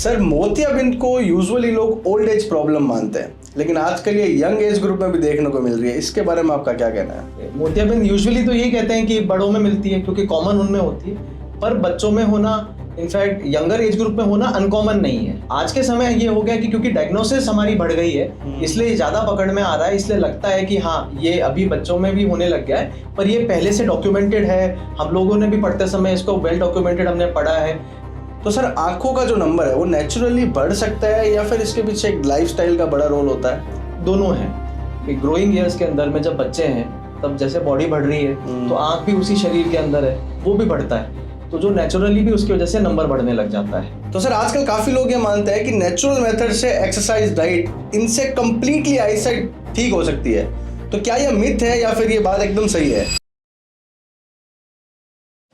Sir मोतियाबिंद को usually लोग ओल्ड एज प्रॉब्लम मानते हैं, लेकिन आजकल ये यंग एज ग्रुप में भी देखने को मिल रही है। इसके बारे में आपका क्या कहना है? मोतियाबिंद यूजुअली तो यही कहते हैं कि बड़ों में मिलती है क्योंकि कॉमन उनमें होती है, पर बच्चों में होना, इनफैक्ट यंगर एज ग्रुप में होना अनकॉमन नहीं है। आज के समय ये हो गया कि क्योंकि डायग्नोसिस हमारी बढ़ गई है इसलिए ज़्यादा पकड़ में आ रहा है, इसलिए लगता है कि हाँ ये अभी बच्चों में भी होने लग गया है, पर ये पहले से डॉक्यूमेंटेड है। हम लोगों ने भी पढ़ते समय इसको वेल डॉक्यूमेंटेड हमने पढ़ा है। तो सर आंखों का जो नंबर है वो नेचुरली बढ़ सकता है या फिर इसके पीछे एक लाइफस्टाइल का बड़ा रोल होता है? दोनों है। ग्रोइंग ईयर्स के अंदर में जब बच्चे हैं तब जैसे बॉडी बढ़ रही है तो आंख भी उसी शरीर के अंदर है, वो भी बढ़ता है, तो जो नेचुरली भी उसकी वजह से नंबर बढ़ने लग जाता है। तो सर आजकल काफी लोग ये मानते हैं कि नेचुरल मेथड से एक्सरसाइज, डाइट, इनसे कंप्लीटली आईसाइट ठीक हो सकती है। तो क्या ये मिथ है या फिर ये बात एकदम सही है?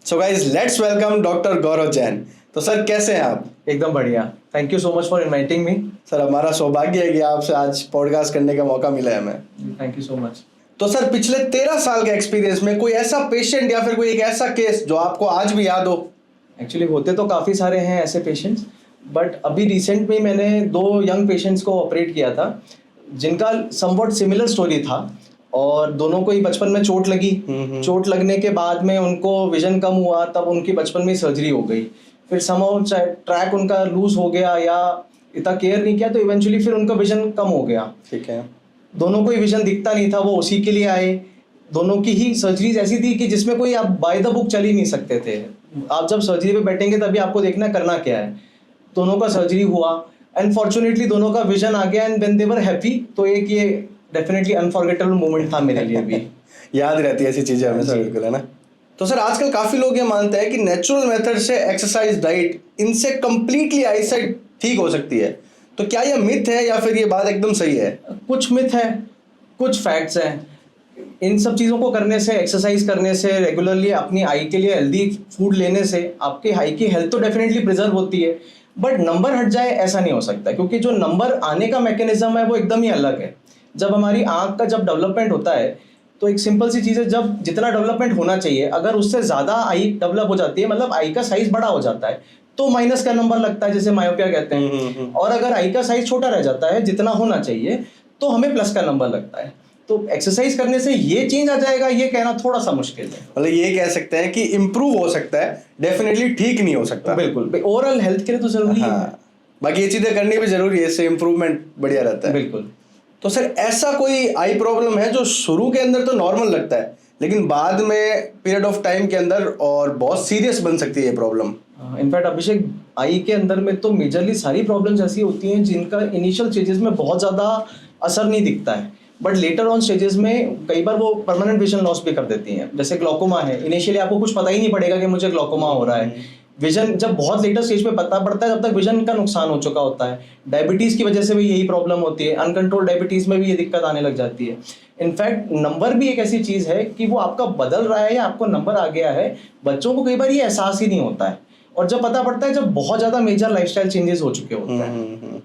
So guys let's welcome doctor Gaurav Jain. तो सर कैसे हैं आप? एकदम बढ़िया, thank you so much for inviting me. Sir हमारा सौभाग्य है कि आपसे आज पॉडकास्ट करने का मौका मिला है हमें। Thank you so much. तो सर पिछले 13 साल के एक्सपीरियंस में कोई ऐसा पेशेंट या फिर कोई एक ऐसा केस जो आपको आज भी याद हो? एक्चुअली होते तो काफ़ी सारे हैं ऐसे पेशेंट्स, बट अभी रिसेंट में मैंने 2 यंग पेशेंट्स को ऑपरेट किया था जिनका समवॉट सिमिलर स्टोरी था, और दोनों को ही बचपन में चोट लगी। चोट लगने के बाद में उनको विजन कम हुआ, तब उनकी बचपन में सर्जरी हो गई। फिर समहाउ ट्रैक उनका लूज हो गया या इतना केयर नहीं किया तो इवेंचुअली फिर उनका विजन कम हो गया। ठीक है। दोनों को ही विजन दिखता नहीं था, वो उसी के लिए आए। दोनों की ही सर्जरीज ऐसी थी कि जिसमें कोई आप बाय द बुक चल ही नहीं सकते थे। आप जब सर्जरी पे बैठेंगे तभी आपको देखना करना क्या है। दोनों का सर्जरी हुआ, अनफॉर्चुनेटली दोनों का विजन आ गया and when they were happy, तो एक ये डेफिनेटली अनफॉरगेटेबल मोमेंट था मेरे लिए भी। याद रहती है ऐसी चीजें हमेशा, बिल्कुल, है ना। तो सर आजकल काफी लोग ये मानते हैं कि नेचुरल मेथड से एक्सरसाइज, डाइट, इनसे कंप्लीटली आईसाइट ठीक हो सकती है। तो क्या ये मिथ है या फिर ये बात एकदम सही है? कुछ मिथ है, कुछ फैक्ट्स हैं। इन सब चीज़ों को करने से, एक्सरसाइज करने से, रेगुलरली अपनी आई के लिए हेल्दी फूड लेने से आपकी आई की हेल्थ तो डेफिनेटली प्रिजर्व होती है, बट नंबर हट जाए ऐसा नहीं हो सकता, क्योंकि जो नंबर आने का मैकेनिज्म है वो एकदम ही अलग है। जब हमारी आँख का जब डेवलपमेंट होता है तो एक सिंपल सी चीज़ है, जब जितना डेवलपमेंट होना चाहिए अगर उससे ज़्यादा आई डेवलप हो जाती है, मतलब आई का साइज बड़ा हो जाता है, तो माइनस का नंबर लगता है, जैसे मायोपिया कहते हैं। और अगर आई का साइज छोटा रह जाता है जितना होना चाहिए तो हमें प्लस का नंबर लगता है। तो एक्सरसाइज करने से ये चेंज आ जाएगा, ये कहना थोड़ा सा मुश्किल है। मतलब ये कह सकते हैं कि इम्प्रूव हो सकता है, डेफिनेटली ठीक नहीं हो सकता। बिल्कुल, ओवरऑल हेल्थ के लिए तो जरूरी है। बाकी ये चीजें करनी भी जरूरी है, इससे इम्प्रूवमेंट बढ़िया रहता है। बिल्कुल। तो सर ऐसा कोई आई प्रॉब्लम है जो शुरू के अंदर तो नॉर्मल लगता है लेकिन बाद में पीरियड ऑफ टाइम के अंदर और बहुत सीरियस बन सकती है ये प्रॉब्लम? इनफैक्ट अभिषेक, आई के अंदर में तो मेजरली सारी प्रॉब्लम्स ऐसी होती हैं जिनका इनिशियल स्टेजेस में बहुत ज़्यादा असर नहीं दिखता है, बट लेटर ऑन स्टेजेस में कई बार वो परमानेंट विजन लॉस भी कर देती हैं। जैसे ग्लॉकोमा है, इनिशियली आपको कुछ पता ही नहीं पड़ेगा कि मुझे ग्लॉकोमा हो रहा है। विजन जब बहुत लेटर स्टेज पे पता पड़ता है तब तक विजन का नुकसान हो चुका होता है। डायबिटीज़ की वजह से भी यही प्रॉब्लम होती है, अनकंट्रोल डायबिटीज़ में भी ये दिक्कत आने लग जाती है। इनफैक्ट नंबर भी एक ऐसी चीज़ है कि वो आपका बदल रहा है या आपको नंबर आ गया है, बच्चों को कई बार ये एहसास ही नहीं होता है, और जब पता पड़ता है जब बहुत ज़्यादा मेजर लाइफस्टाइल चेंजेस हो चुके होते हैं।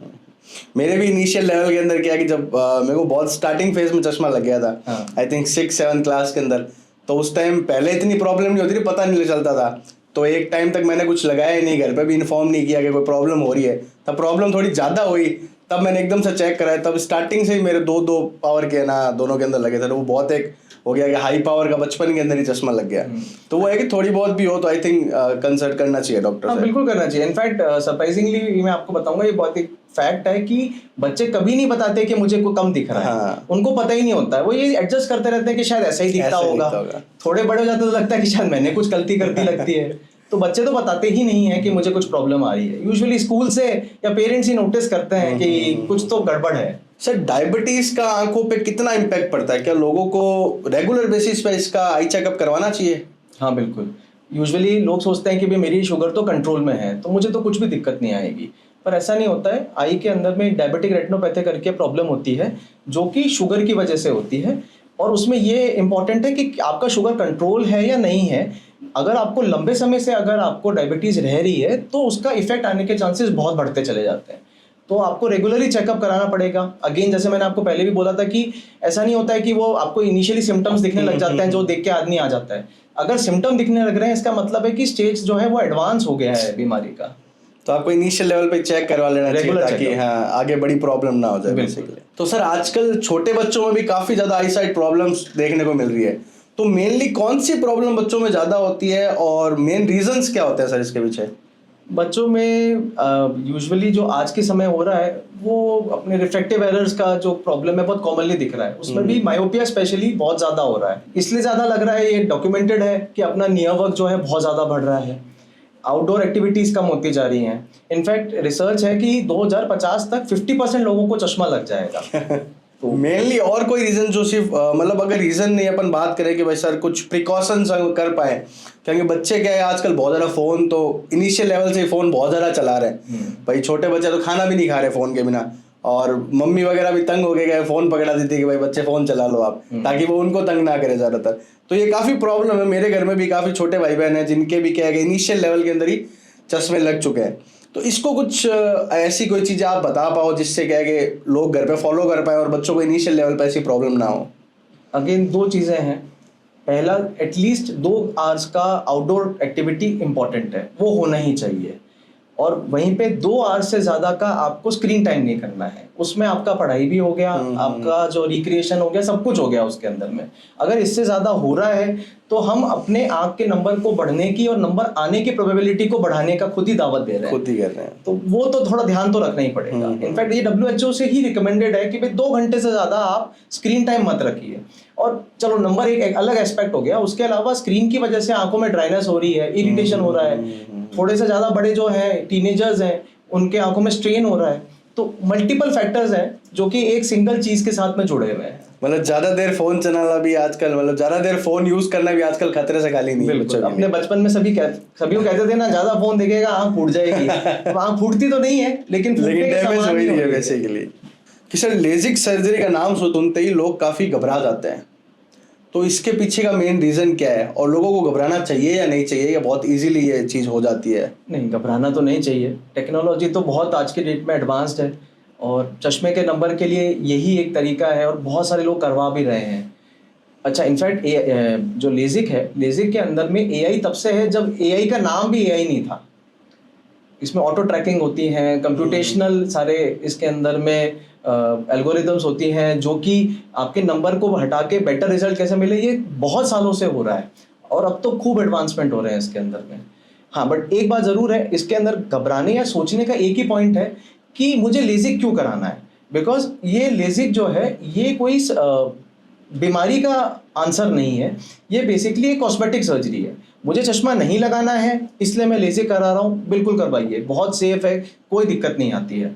मेरे भी इनिशियल लेवल के अंदर क्या कि जब मेरे को बहुत स्टार्टिंग फेज में चश्मा लग गया था, आई थिंक 6-7 क्लास के अंदर, तो उस टाइम पहले इतनी प्रॉब्लम नहीं होती थी, पता नहीं चलता था। तो एक टाइम तक मैंने कुछ लगाया ही नहीं, घर पे भी इन्फॉर्म नहीं किया कि कोई प्रॉब्लम हो रही है। तब प्रॉब्लम थोड़ी ज़्यादा हुई, तब मैंने एकदम से चेक कराया। तब स्टार्टिंग से ही मेरे 2 पावर के ना दोनों के अंदर लगे थे, तो वो बहुत एक हो गया कि हाई पावर का बचपन के अंदर ही चश्मा लग गया। तो वो है कि थोड़ी बहुत भी हो तो आई थिंक कंसल्ट करना चाहिए डॉक्टर से। बिल्कुल करना चाहिए। इनफैक्ट सरप्राइजिंगली मैं आपको बताऊंगा, ये बहुत एक फैक्ट है कि बच्चे कभी नहीं बताते कि मुझे कोई कम दिख रहा है। उनको पता ही नहीं होता है, वो ये एडजस्ट करते रहते हैं कि शायद ऐसा ही दिखता होगा। थोड़े बड़े हो जाते तो लगता है कि शायद मैंने कुछ गलती करती लगती है। तो बच्चे तो बताते ही नहीं है कि मुझे कुछ प्रॉब्लम आ रही है। यूजुअली स्कूल से या पेरेंट्स ही नोटिस करते हैं कि कुछ तो गड़बड़ है। सर डायबिटीज का आंखों पे कितना इम्पैक्ट पड़ता है? क्या लोगों को रेगुलर बेसिस पे इसका आई चेकअप करवाना चाहिए? हाँ बिल्कुल। यूजुअली लोग सोचते हैं कि भाई मेरी शुगर तो कंट्रोल में है तो मुझे तो कुछ भी दिक्कत नहीं आएगी, पर ऐसा नहीं होता है। आई के अंदर में डायबिटिक रेटिनोपैथी करके प्रॉब्लम होती है जो कि शुगर की वजह से होती है, और उसमें ये इंपॉर्टेंट है कि आपका शुगर कंट्रोल है या नहीं है। अगर आपको लंबे समय से अगर आपको डायबिटीज़ रह रही है तो उसका इफेक्ट आने के चांसेस बहुत बढ़ते चले जाते हैं। तो आपको रेगुलरली चेकअप कराना पड़ेगा। अगेन जैसे मैंने आपको पहले भी बोला था कि ऐसा नहीं होता है कि वो आपको इनिशियली सिम्टम्स दिखने लग जाते हैं जो देख के आदमी आ जाता है। अगर सिम्टम दिखने लग रहे हैं इसका मतलब है कि स्टेज जो है वो एडवांस हो गया है बीमारी का। तो आपको इनिशियल लेवल पे चेक करवा लेना चाहिए Regular ताकि checkup। हाँ आगे बड़ी प्रॉब्लम ना हो जाए बेसिकली। तो सर आजकल छोटे बच्चों में भी काफी ज्यादा आई साइट प्रॉब्लम्स देखने को मिल रही है, तो मेनली कौन सी प्रॉब्लम बच्चों में ज्यादा होती है और मेन रीजंस क्या होते हैं सर इसके पीछे? बच्चों में यूजुअली जो आज के समय हो रहा है वो अपने रिफ्रैक्टिव एरर्स का जो प्रॉब्लम है बहुत कॉमनली दिख रहा है, उसमें भी मायोपिया स्पेशली बहुत ज़्यादा हो रहा है। इसलिए ज़्यादा लग रहा है, ये डॉक्यूमेंटेड है कि अपना नियर वर्क जो है बहुत ज़्यादा बढ़ रहा है, आउटडोर एक्टिविटीज़ कम होती जा रही हैं। इनफैक्ट रिसर्च है कि 2050 तक 50% लोगों को चश्मा लग जाएगा। तो मेनली और कोई रीजन जो सिर्फ मतलब अगर रीजन नहीं अपन बात करें कि भाई सर कुछ प्रिकॉशंस कर पाए, क्योंकि बच्चे क्या है आजकल बहुत ज़्यादा फ़ोन तो इनिशियल लेवल से ही फ़ोन बहुत ज़्यादा चला रहे हैं। भाई छोटे बच्चे तो खाना भी नहीं खा रहे फ़ोन के बिना, और मम्मी वगैरह भी तंग हो गए फ़ोन पकड़ा देती है कि भाई बच्चे फ़ोन चला लो आप, ताकि वो उनको तंग ना करे ज़्यादातर। तो ये काफ़ी प्रॉब्लम है, मेरे घर में भी काफ़ी छोटे भाई बहन हैं जिनके भी क्या है इनिशियल लेवल के अंदर ही चश्मे लग चुके हैं। तो इसको कुछ ऐसी कोई चीज़ आप बता पाओ जिससे क्या है कि लोग घर पे फॉलो कर पाए और बच्चों को इनिशियल लेवल पे ऐसी प्रॉब्लम ना हो? अगेन दो चीज़ें हैं। पहला, एटलीस्ट 2 आवर्स का आउटडोर एक्टिविटी इंपॉर्टेंट है, वो होना ही चाहिए। और वहीं पे 2 आवर्स से ज़्यादा का आपको स्क्रीन टाइम नहीं करना है। उसमें आपका पढ़ाई भी हो गया, आपका जो रिक्रिएशन हो गया, सब कुछ हो गया उसके अंदर में। अगर इससे ज़्यादा हो रहा है तो हम अपने आँख के नंबर को बढ़ने की और नंबर आने की प्रोबेबिलिटी को बढ़ाने का खुद ही दावत दे रहे हैं, खुद ही कर रहे हैं। तो वो तो थोड़ा ध्यान तो रखना ही पड़ेगा। इनफैक्ट ये WHO से ही रिकमेंडेड है कि भाई 2 घंटे से ज़्यादा आप स्क्रीन टाइम मत रखिए। और चलो नंबर एक अलग एस्पेक्ट हो गया, उसके अलावा स्क्रीन की वजह से आंखों में ड्राइनेस हो रही है, इरिटेशन हो रहा है, थोड़े से ज़्यादा बड़े जो हैं टीनेजर्स हैं उनके आंखों में स्ट्रेन हो रहा है। तो मल्टीपल फैक्टर्स हैं जो कि एक सिंगल चीज़ के साथ में जुड़े हुए हैं। मतलब ज्यादा देर फोन चलाना भी आजकल, मतलब ज्यादा देर फोन यूज करना भी आजकल खतरे से खाली नहीं है बच्चों के लिए। अपने बचपन में सभी को कहते थे ना, ज्यादा फोन देखेगा आंख फूट जाएगी। अब आंख फूटती तो नहीं है लेकिन डैमेज हो रही है बेसिकली। कि सर लेजिक सर्जरी का नाम सुनते ही लोग काफी घबरा जाते हैं, तो इसके पीछे का मेन रीजन क्या है और लोगों को घबराना चाहिए या नहीं चाहिए, या बहुत इजीली ये चीज हो जाती है? नहीं, घबराना तो नहीं चाहिए। टेक्नोलॉजी तो बहुत आज के डेट में एडवांस्ड है और चश्मे के नंबर के लिए यही एक तरीका है और बहुत सारे लोग करवा भी रहे हैं। अच्छा, इनफैक्ट जो लेजिक है, लेजिक के अंदर में AI तब से है जब AI का नाम भी AI नहीं था। इसमें ऑटो ट्रैकिंग होती है, कंप्यूटेशनल सारे इसके अंदर में एल्गोरिदम्स होती हैं जो कि आपके नंबर को हटा के बेटर रिजल्ट कैसे मिले, ये बहुत सालों से हो रहा है और अब तो खूब एडवांसमेंट हो रहे हैं इसके अंदर में। हाँ, बट एक बात ज़रूर है, इसके अंदर घबराने या सोचने का एक ही पॉइंट है कि मुझे लेजिक क्यों कराना है। बिकॉज ये लेजिक जो है ये कोई बीमारी का आंसर नहीं है, ये बेसिकली एक कॉस्मेटिक सर्जरी है। मुझे चश्मा नहीं लगाना है इसलिए मैं लेजिक करा रहा हूँ, बिल्कुल करवाइए, बहुत सेफ है, कोई दिक्कत नहीं आती है।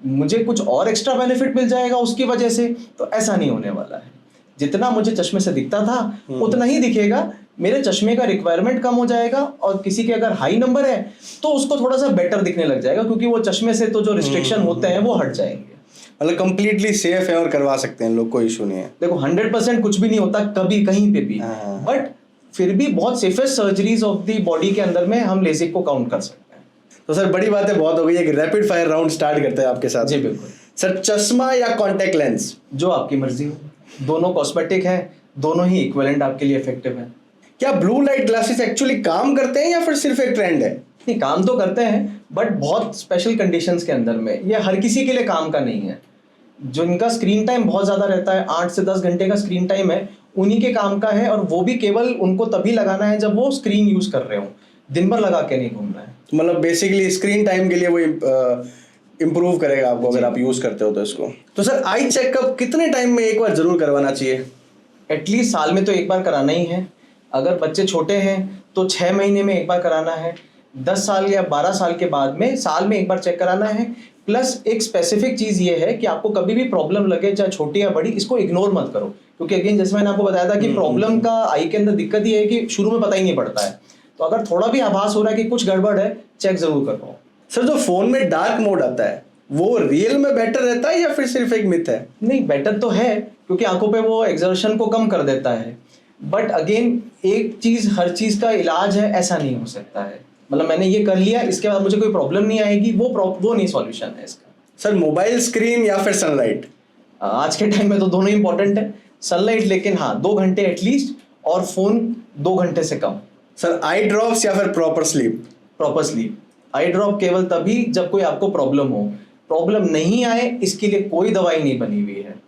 मुझे कुछ और एक्स्ट्रा बेनिफिट मिल जाएगा उसकी वजह से, तो ऐसा नहीं होने वाला है। जितना मुझे चश्मे से दिखता था उतना ही दिखेगा, मेरे चश्मे का रिक्वायरमेंट कम हो जाएगा और किसी के अगर हाई नंबर है तो उसको थोड़ा सा बेटर दिखने लग जाएगा, क्योंकि वो चश्मे से तो जो रिस्ट्रिक्शन होते हैं वो हट जाएंगे। मतलब कंप्लीटली सेफ है और करवा सकते हैं लोग, कोई इशू नहीं है। देखो 100% कुछ भी नहीं होता कभी कहीं पे भी, बट फिर भी बहुत safest surgeries of the body के अंदर में हम लेजिक को काउंट कर सकते हैं। तो सर बड़ी बातें बहुत हो गई, एक रैपिड फायर राउंड स्टार्ट करते हैं आपके साथ। जी बिल्कुल। सर चश्मा या कॉन्टेक्ट लेंस? जो आपकी मर्जी हो, दोनों कॉस्मेटिक है, दोनों ही इक्विवेलेंट आपके लिए इफेक्टिव है। क्या ब्लू लाइट ग्लासेस एक्चुअली काम करते हैं या फिर सिर्फ एक ट्रेंड है? नहीं, काम तो करते हैं बट बहुत स्पेशल कंडीशंस के अंदर में, ये हर किसी के लिए काम का नहीं है। जिनका स्क्रीन टाइम बहुत ज़्यादा रहता है, 8 से 10 घंटे का स्क्रीन टाइम है, उन्हीं के काम का है, और वो भी केवल उनको तभी लगाना है जब वो स्क्रीन यूज़ कर रहे हो, दिन भर लगा के नहीं घूमना है। मतलब बेसिकली स्क्रीन टाइम के लिए वो इम्प्रूव करेगा आपको अगर आप यूज़ करते हो तो इसको। तो सर आई चेकअप कितने टाइम में एक बार जरूर करवाना चाहिए? एटलीस्ट साल में तो एक बार कराना ही है। अगर बच्चे छोटे हैं तो 6 महीने में एक बार कराना है, 10 साल या 12 साल के बाद में साल में एक बार चेक कराना है। प्लस एक स्पेसिफिक चीज़ ये है कि आपको कभी भी प्रॉब्लम लगे, चाहे छोटी या बड़ी, इसको इग्नोर मत करो, क्योंकि अगेन जैसे मैंने आपको बताया था कि प्रॉब्लम का आई के अंदर दिक्कत ये है कि शुरू में पता ही नहीं पड़ता है। तो अगर थोड़ा भी आभास हो रहा है कि कुछ गड़बड़ है, चेक जरूर करवाओ। सर जो फोन में डार्क मोड आता है वो रियल में बेटर रहता है या फिर सिर्फ एक मिथ है? नहीं, बेटर तो है क्योंकि आंखों पे वो एक्सर्शन को कम कर देता है, बट अगेन एक चीज़ हर चीज़ का इलाज है ऐसा नहीं हो सकता है। मतलब मैंने ये कर लिया इसके बाद मुझे कोई प्रॉब्लम नहीं आएगी, वो नहीं सॉल्यूशन है इसका। सर मोबाइल स्क्रीन या फिर सनलाइट? आज के टाइम में तो दोनों इंपॉर्टेंट है। सनलाइट लेकिन हाँ 2 घंटे एटलीस्ट, और फोन 2 घंटे से कम। सर आई ड्रॉप्स या फिर proper sleep? Proper sleep. Eye drop केवल तभी जब कोई आपको प्रॉब्लम हो, प्रॉब्लम नहीं आए इसके लिए कोई दवाई नहीं बनी हुई है।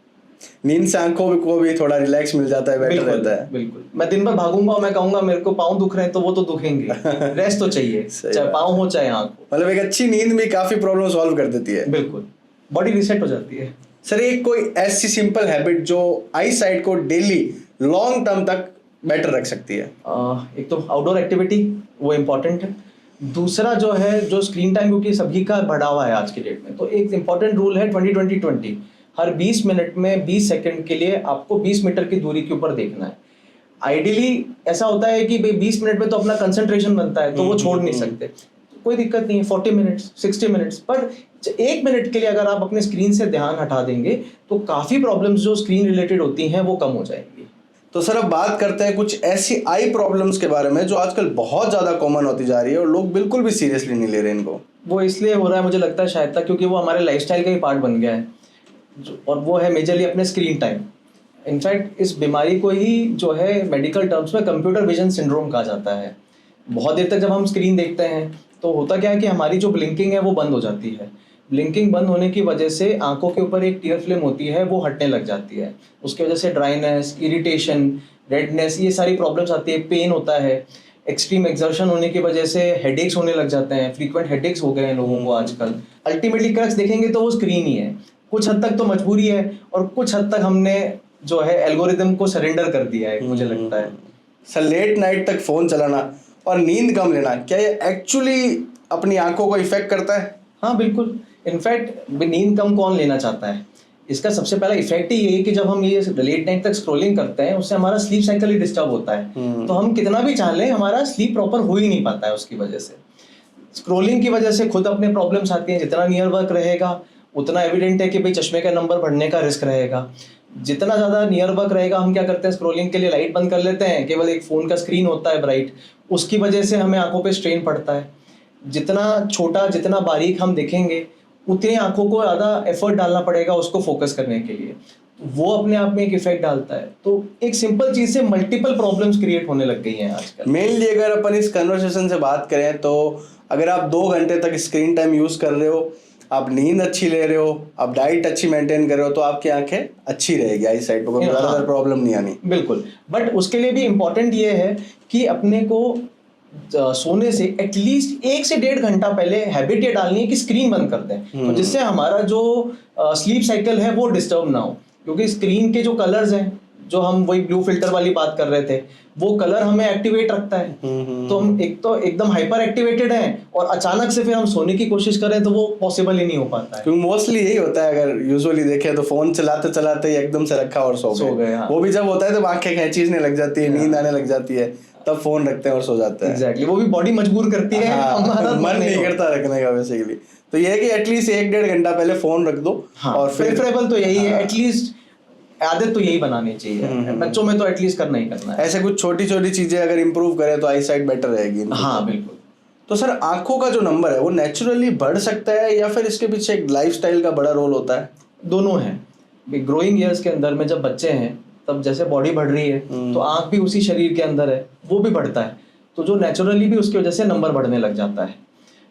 नींद से आंखों को भी थोड़ा रिलैक्स मिल जाता है, बेटर रहता है। बिल्कुल। मैं दिन भर भागूंगा और मैं कहूंगा मेरे को पाँव दुख रहे हैं, तो वो तो दुखेंगे, रेस्ट तो चाहिए, चाहे पाँव हो चाहे आंख हो। मतलब एक अच्छी नींद भी काफी प्रॉब्लम सॉल्व कर देती है। बिल्कुल, बॉडी रीसेट हो जाती है। सर एक कोई ऐसी सिंपल हैबिट जो आई साइट को डेली लॉन्ग टर्म तक बेटर रख सकती है? एक तो आउटडोर एक्टिविटी, वो इम्पोर्टेंट है। दूसरा जो है, जो स्क्रीन टाइम, क्योंकि सभी का बढ़ा हुआ है आज की डेट में, तो एक इम्पॉर्टेंट रूल है 20-20-20। हर 20 मिनट में 20 सेकंड के लिए आपको 20 मीटर की दूरी के ऊपर देखना है। आइडियली ऐसा होता है कि भाई 20 मिनट में तो अपना कंसंट्रेशन बनता है, तो वो छोड़ नहीं सकते, कोई दिक्कत नहीं है, 40 मिनट्स 60 मिनट्स, पर 1 मिनट के लिए अगर आप अपने स्क्रीन से ध्यान हटा देंगे तो काफ़ी प्रॉब्लम्स जो स्क्रीन रिलेटेड होती हैं वो कम हो जाएंगी। तो सर अब बात करते हैं कुछ ऐसी आई प्रॉब्लम्स के बारे में जो आजकल बहुत ज़्यादा कॉमन होती जा रही है और लोग बिल्कुल भी सीरियसली नहीं ले रहे इनको। वो इसलिए हो रहा है मुझे लगता है शायद तक क्योंकि वो हमारे लाइफस्टाइल का ही पार्ट बन गया है, और वो है मेजरली अपने स्क्रीन टाइम। इनफैक्ट इस बीमारी को ही जो है मेडिकल टर्म्स में कंप्यूटर विजन सिंड्रोम कहा जाता है। बहुत देर तक जब हम स्क्रीन देखते हैं तो होता क्या है कि हमारी जो ब्लिंकिंग है वो बंद हो जाती है। ब्लिंकिंग बंद होने की वजह से आंखों के ऊपर एक टीयर फिल्म होती है, वो हटने लग जाती है। उसकी वजह से ड्राइनेस, इरिटेशन, रेडनेस, ये सारी प्रॉब्लम्स आती है, पेन होता है। एक्सट्रीम एक्सर्शन होने की वजह से हेडेक्स होने लग जाते हैं, फ्रीक्वेंट हेडेक्स हो गए हैं लोगों को आजकल। अल्टीमेटली क्रक्स देखेंगे तो वो स्क्रीन ही है। कुछ हद तक तो मजबूरी है और कुछ हद तक हमने जो है एल्गोरिदम को सरेंडर कर दिया है, मुझे लगता है। सर लेट नाइट तक फ़ोन चलाना और नींद कम लेना, क्या ये एक्चुअली अपनी आंखों को इफेक्ट करता है? हाँ बिल्कुल। इनफैक्ट नींद कम कौन लेना चाहता है? इसका सबसे पहला इफेक्ट ही ये है कि जब हम ये लेट नाइट तक स्क्रॉलिंग करते हैं उससे हमारा स्लीप साइकिल ही डिस्टर्ब होता है। तो हम कितना भी चाह लें हमारा स्लीप प्रॉपर हो ही नहीं पाता है उसकी वजह से। स्क्रॉलिंग की वजह से खुद अपने प्रॉब्लम्स आती हैं। जितना नियर वर्क रहेगा उतना एविडेंट है कि भाई चश्मे का नंबर बढ़ने का रिस्क रहेगा। जितना ज़्यादा नियर वर्क रहेगा, हम क्या करते हैं स्क्रॉलिंग के लिए लाइट बंद कर लेते हैं, केवल एक फ़ोन का स्क्रीन होता है ब्राइट, उसकी वजह से हमें आंखों पे स्ट्रेन पड़ता है। जितना छोटा, जितना बारीक हम देखेंगे उतनी आंखों को ज़्यादा एफर्ट डालना पड़ेगा उसको फोकस करने के लिए, वो अपने आप में एक इफेक्ट डालता है। तो एक सिंपल चीज़ से मल्टीपल प्रॉब्लम्स क्रिएट होने लग गई हैं आजकल। मेनली अगर अपन इस कन्वर्सेशन से बात करें तो अगर आप 2 घंटे तक स्क्रीन टाइम यूज़ कर रहे हो, आप नींद अच्छी ले रहे हो, आप डाइट अच्छी मेंटेन कर रहे हो, तो आपकी आंखें अच्छी रहेगी, आई साइट पर कोई ज़्यादा प्रॉब्लम नहीं आनी। बिल्कुल। बट उसके लिए भी इम्पोर्टेंट ये है कि अपने को सोने से एटलीस्ट 1 से 1.5 घंटा पहले हैबिट ये डालनी है कि स्क्रीन बंद कर दें, तो जिससे हमारा जो स्लीप साइकिल है वो डिस्टर्ब ना हो। क्योंकि स्क्रीन के जो कलर्स हैं, जो हम वही ब्लू फिल्टर वाली बात कर रहे थे, वो कलर हमें एक्टिवेट रखता है। तो हम एक तो एकदम हाइपर एक्टिवेटेड हैं और अचानक से फिर हम सोने की कोशिश करें तो वो पॉसिबल ही नहीं हो पाता है। क्योंकि मोस्टली यही होता है, अगर यूजुअली देखें तो फोन चलाते चलाते एकदम से रखा और सो गए। हाँ। वो भी जब होता है तो आंखें खींचने लग जाती है, नींद आने लग जाती है, तब फोन रखते हैं और सो जाते हैं। एग्जैक्टली, वो भी बॉडी मजबूर करती है, हमारा मन नहीं करता रखने का बेसिकली। तो ये है कि एटलीस्ट 1-1.5 घंटा पहले फोन रख दो। हाँ, और फिर प्रेफरेबल तो यही है, एटलीस्ट आदत तो यही बनानी चाहिए। बच्चों में तो एटलीस्ट करना ही करना है। ऐसे कुछ छोटी छोटी चीजें अगर इंप्रूव करें तो आई साइट बेटर रहेगी। हाँ बिल्कुल। तो सर आंखों का जो नंबर है वो नेचुरली बढ़ सकता है या फिर इसके पीछे एक लाइफस्टाइल का बड़ा रोल होता है? दोनों है। ग्रोइंग ईयर्स के अंदर में जब बच्चे हैं तब जैसे बॉडी बढ़ रही है तो आंख भी उसी शरीर के अंदर है, वो भी बढ़ता है, तो जो नेचुरली भी उसकी वजह से नंबर बढ़ने लग जाता है।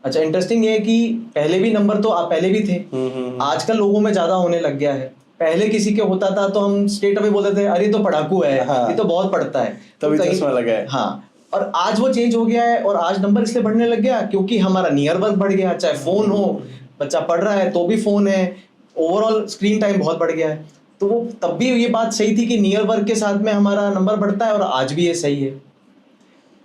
अच्छा, इंटरेस्टिंग ये है कि पहले भी नंबर तो आप पहले भी थे, आजकल लोगों में ज्यादा होने लग गया है। पहले किसी के होता था तो हम स्ट्रेट अवे बोलते थे अरे तो पढ़ाकू है, ये तो बहुत पढ़ता है, तभी चश्मा लगा है। हाँ, और आज वो चेंज हो गया है और आज नंबर इसलिए बढ़ने लग गया क्योंकि हमारा नियर वर्क बढ़ गया। चाहे फोन हो, बच्चा पढ़ रहा है तो भी फोन है, ओवरऑल स्क्रीन टाइम बहुत बढ़ गया है। तो वो तब भी ये बात सही थी कि नियर वर्क के साथ में हमारा नंबर बढ़ता है और आज भी ये सही है।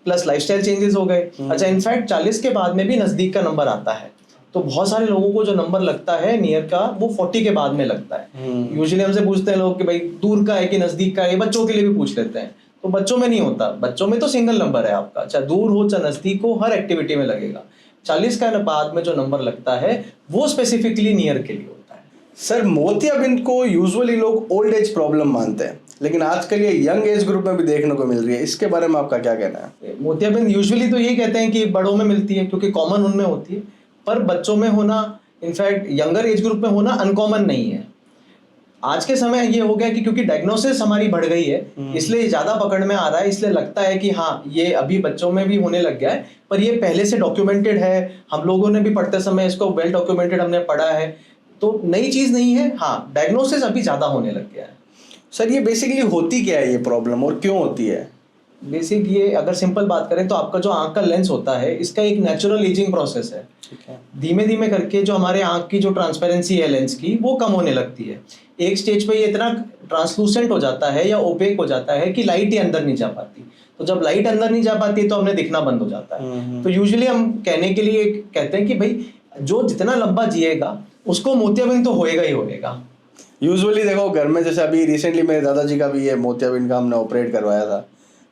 प्लस लाइफस्टाइल चेंजेस हो गए। अच्छा, इनफैक्ट 40 के बाद में भी नजदीक का नंबर आता है, तो बहुत सारे लोगों को जो नंबर लगता है नियर का वो 40 के बाद में लगता है। यूजुअली हमसे पूछते हैं लोग कि भाई दूर का है कि नजदीक का है, बच्चों के लिए भी पूछ लेते हैं, तो बच्चों में नहीं होता। बच्चों में तो सिंगल नंबर है आपका, चाहे दूर हो चाहे नजदीक हो, हर एक्टिविटी में लगेगा। 40 का बाद में जो नंबर लगता है वो स्पेसिफिकली नियर के लिए होता है। सर मोतियाबिंद को यूजुअली लोग ओल्ड एज प्रॉब्लम मानते हैं, लेकिन आजकल ये यंग एज ग्रुप में भी देखने को मिल रही है, इसके बारे में आपका क्या कहना है? मोतियाबिंद यूजुअली तो यही कहते हैं कि बड़ों में मिलती है क्योंकि कॉमन उनमें होती है, पर बच्चों में होना, इनफैक्ट यंगर एज ग्रुप में होना अनकॉमन नहीं है। आज के समय ये हो गया कि क्योंकि डायग्नोसिस हमारी बढ़ गई है, इसलिए ज्यादा पकड़ में आ रहा है, इसलिए लगता है कि हाँ ये अभी बच्चों में भी होने लग गया है, पर ये पहले से डॉक्यूमेंटेड है, हम लोगों ने भी पढ़ते समय इसको वेल डॉक्यूमेंटेड हमने पढ़ा है, तो नई चीज नहीं है। हाँ, डायग्नोसिस अभी ज्यादा होने लग गया है। सर ये बेसिकली होती क्या है ये प्रॉब्लम और क्यों होती है? बेसिक ये अगर सिंपल बात करें तो आपका जो आंख का लेंस होता है, इसका एक नेचुरल एजिंग प्रोसेस है। धीमे धीमे करके जो हमारे आंख की जो ट्रांसपेरेंसी है लेंस की, वो कम होने लगती है। एक स्टेज पे ये इतना ट्रांसलूसेंट हो जाता है या ओपेक हो जाता है कि लाइट ही अंदर नहीं जा पाती। तो जब लाइट अंदर नहीं जा पाती तो हमें दिखना बंद हो जाता है। तो यूजुअली हम कहने के लिए कहते हैं कि भाई जो जितना लंबा जिएगा उसको मोतियाबिंद तो होएगा ही होएगा। यूजुअली देखो घर में, जैसे अभी रिसेंटली मेरे दादाजी का भी ये मोतियाबिंद का हमने ऑपरेट करवाया था,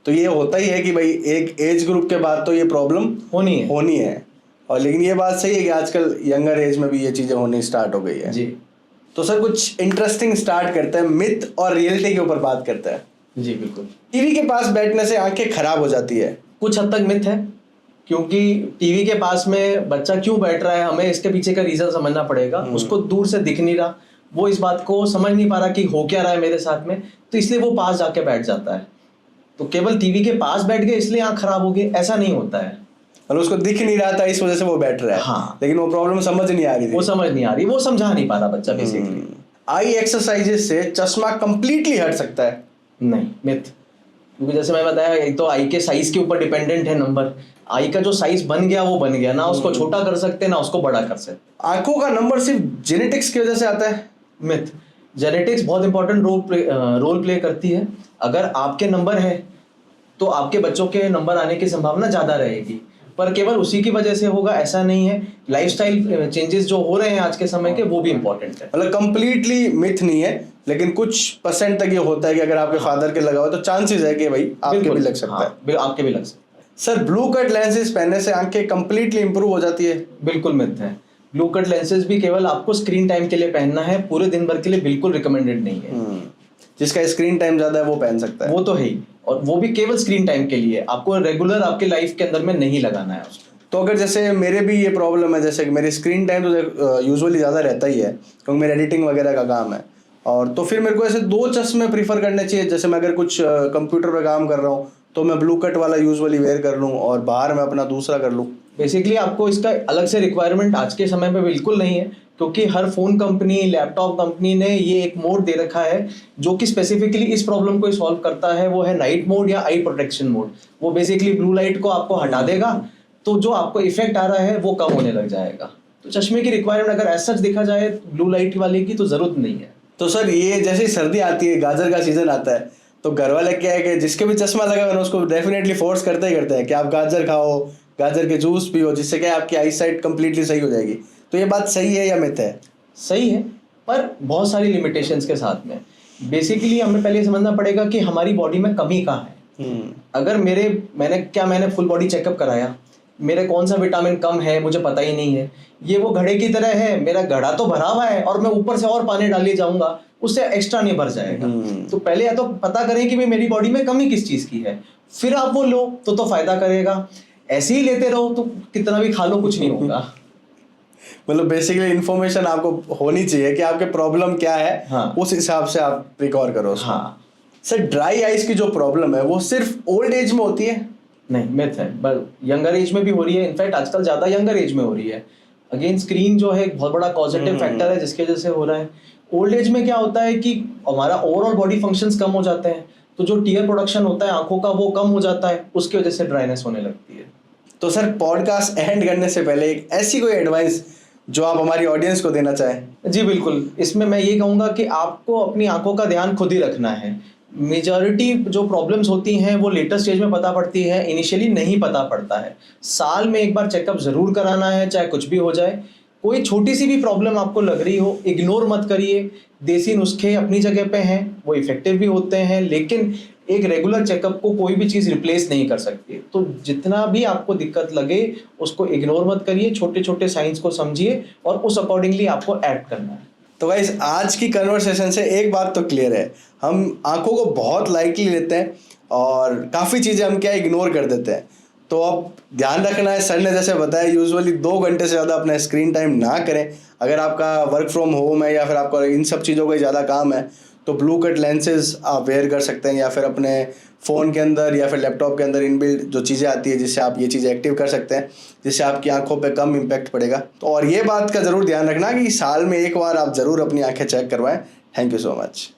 तो ये होता ही है कि भाई एक एज ग्रुप के बाद तो ये प्रॉब्लम होनी है। और लेकिन ये बात सही है कि आजकल यंगर एज में भी ये चीज़ें होनी स्टार्ट हो गई है जी। तो सर कुछ इंटरेस्टिंग स्टार्ट करते हैं, मिथ और रियलिटी के ऊपर बात करते हैं। जी बिल्कुल। टीवी के पास बैठने से आंखें खराब हो जाती है? कुछ हद तक मिथ है, क्योंकि टीवी के पास में बच्चा क्यों बैठ रहा है, हमें इसके पीछे का रीजन समझना पड़ेगा। उसको दूर से दिख नहीं रहा, वो इस बात को समझ नहीं पा रहा कि हो क्या रहा है मेरे साथ में, तो इसलिए वो पास जाके बैठ जाता है। तो केवल टीवी के पास बैठ गए इसलिए आंख खराब हो गई, ऐसा नहीं होता है। मतलब उसको दिख नहीं रहा था इस वजह से वो बैठ रहा है। हाँ। लेकिन वो प्रॉब्लम समझ नहीं आ रही थी। वो समझ नहीं आ रही, वो समझा नहीं पा रहा बच्चा बेसिकली। आई एक्सरसाइजेस से चश्मा कंप्लीटली हट सकता है? नहीं, मिथ। क्योंकि जैसे मैं बताया, एक तो आई के साइज के ऊपर डिपेंडेंट है नंबर। आई का जो साइज बन गया वो बन गया, ना उसको छोटा कर सकते ना उसको बड़ा कर सकते। आंखों का नंबर सिर्फ जेनेटिक्स की वजह से आता है? मिथ। जेनेटिक्स बहुत इंपॉर्टेंट रोल प्ले करती है। अगर आपके नंबर है तो आपके बच्चों के नंबर आने की संभावना ज्यादा रहेगी, पर केवल उसी की वजह से होगा ऐसा नहीं है। लाइफस्टाइल चेंजेस जो हो रहे हैं आज के समय के, वो भी इंपॉर्टेंट है। मतलब कंप्लीटली मिथ नहीं है, लेकिन कुछ परसेंट तक ये होता है कि अगर आपके फादर के लगा हो तो चांसेस है कि भाई आपके भी लग सकता है। आपके भी लग सकता है। सर ब्लू कट लेंसेज पहनने से आंखें कंप्लीटली इंप्रूव हो जाती है? बिल्कुल मिथ है। ब्लू कट लेंसेज भी केवल आपको स्क्रीन टाइम के लिए पहनना है, पूरे दिन भर के लिए बिल्कुल रिकमेंडेड नहीं है। जिसका स्क्रीन टाइम ज्यादा है वो पहन सकता है। वो तो है ही, और वो भी केवल स्क्रीन टाइम के लिए, आपको रेगुलर आपके लाइफ के अंदर में नहीं लगाना है उसको। तो अगर जैसे मेरे भी ये प्रॉब्लम है, जैसे कि मेरी स्क्रीन टाइम तो यूजुअली ज़्यादा रहता ही है क्योंकि मेरा एडिटिंग वगैरह का काम है, और तो फिर मेरे को ऐसे 2 चश्मे प्रीफर करने चाहिए। जैसे मैं अगर कुछ कंप्यूटर पे काम कर रहा हूँ तो मैं ब्लू कट वाला यूजुअली वेयर कर लूँ और बाहर मैं अपना दूसरा कर लूँ। बेसिकली आपको इसका अलग से रिक्वायरमेंट आज के समय पे बिल्कुल नहीं है, क्योंकि हर फोन कंपनी, लैपटॉप कंपनी ने ये एक मोड दे रखा है जो कि स्पेसिफिकली इस प्रॉब्लम को सॉल्व करता है। वो है नाइट मोड या आई प्रोटेक्शन मोड। वो बेसिकली ब्लू लाइट को आपको हटा देगा, तो जो आपको इफेक्ट आ रहा है वो कम होने लग जाएगा। तो चश्मे की रिक्वायरमेंट अगर ऐसा देखा जाए ब्लू लाइट वाले की, तो जरूरत नहीं है। तो सर ये जैसे सर्दी आती है, गाजर का सीजन आता है, तो घर वाले क्या है कि जिसके भी चश्मा लगा हुआ है उसको डेफिनेटली फोर्स करते हैं कि आप गाजर खाओ, गाजर के जूस पियो, जिससे क्या आपकी आई साइट कंप्लीटली सही हो जाएगी। तो ये बात सही है या मिथ है? सही है, पर बहुत सारी लिमिटेशंस के साथ में। बेसिकली हमें पहले समझना पड़ेगा कि हमारी बॉडी में कमी कहाँ है। अगर मैंने फुल बॉडी चेकअप कराया, मेरे कौन सा विटामिन कम है मुझे पता ही नहीं है। ये वो घड़े की तरह है, मेरा घड़ा तो भरा हुआ है और मैं ऊपर से और पानी डाले जाऊंगा, उससे एक्स्ट्रा नहीं भर जाएगा। तो पहले या तो पता करें कि भाई मेरी बॉडी में कमी किस चीज की है, फिर आप वो लो तो फायदा करेगा। ऐसे ही लेते रहो तो कितना भी खा लो कुछ नहीं होगा। मतलब बेसिकली इन्फॉर्मेशन आपको होनी चाहिए कि आपके प्रॉब्लम क्या है। हाँ। उस हिसाब से आप रिकवर करो उसको। हाँ। सर ड्राई आइज की जो प्रॉब्लम है वो सिर्फ ओल्ड एज में होती है? नहीं, मिथ है। बस यंगर एज में भी हो रही है, इनफैक्ट आजकल ज्यादा यंगर एज में हो रही है। अगेन स्क्रीन जो है एक बहुत बड़ा पॉजिटिव फैक्टर है जिसकी वजह से हो रहा है। ओल्ड एज में क्या होता है कि हमारा ओवरऑल बॉडी फंक्शंस कम हो जाते हैं, तो जो टीयर प्रोडक्शन होता है आंखों का वो कम हो जाता है, उसकी वजह से ड्राइनेस होने लगती है। तो सर पॉडकास्ट एंड करने से पहले एक ऐसी कोई एडवाइस जो आप हमारी ऑडियंस को देना चाहें? जी बिल्कुल, इसमें मैं ये कहूँगा कि आपको अपनी आंखों का ध्यान खुद ही रखना है। मेजॉरिटी जो प्रॉब्लम्स होती हैं वो लेटर स्टेज में पता पड़ती है, इनिशियली नहीं पता पड़ता है। साल में एक बार चेकअप ज़रूर कराना है, चाहे कुछ भी हो जाए। कोई छोटी सी भी प्रॉब्लम आपको लग रही हो, इग्नोर मत करिए। देसी नुस्खे अपनी जगह पे हैं, वो इफेक्टिव भी होते हैं, लेकिन एक रेगुलर चेकअप को कोई भी चीज़ रिप्लेस नहीं कर सकती। तो जितना भी आपको दिक्कत लगे उसको इग्नोर मत करिए, छोटे छोटे साइंस को समझिए और उस अकॉर्डिंगली आपको एक्ट करना है। तो गाइस आज की कन्वर्सेशन से एक बात तो क्लियर है, हम आंखों को बहुत लाइटली लेते हैं और काफ़ी चीज़ें हम क्या इग्नोर कर देते हैं। तो अब ध्यान रखना है, सर ने जैसे बताया यूजुअली 2 घंटे से ज़्यादा अपना स्क्रीन टाइम ना करें। अगर आपका वर्क फ्रॉम होम है या फिर आपका इन सब चीज़ों का ज़्यादा काम है तो ब्लू कट लेंसेज आप वेयर कर सकते हैं, या फिर अपने फ़ोन के अंदर या फिर लैपटॉप के अंदर इनबिल्ट जो चीज़ें आती है जिससे आप ये चीज़ें एक्टिव कर सकते हैं, जिससे आपकी आंखों पे कम इम्पैक्ट पड़ेगा। तो और ये बात का ज़रूर ध्यान रखना कि साल में एक बार आप ज़रूर अपनी आंखें चेक करवाएं। Thank you so much.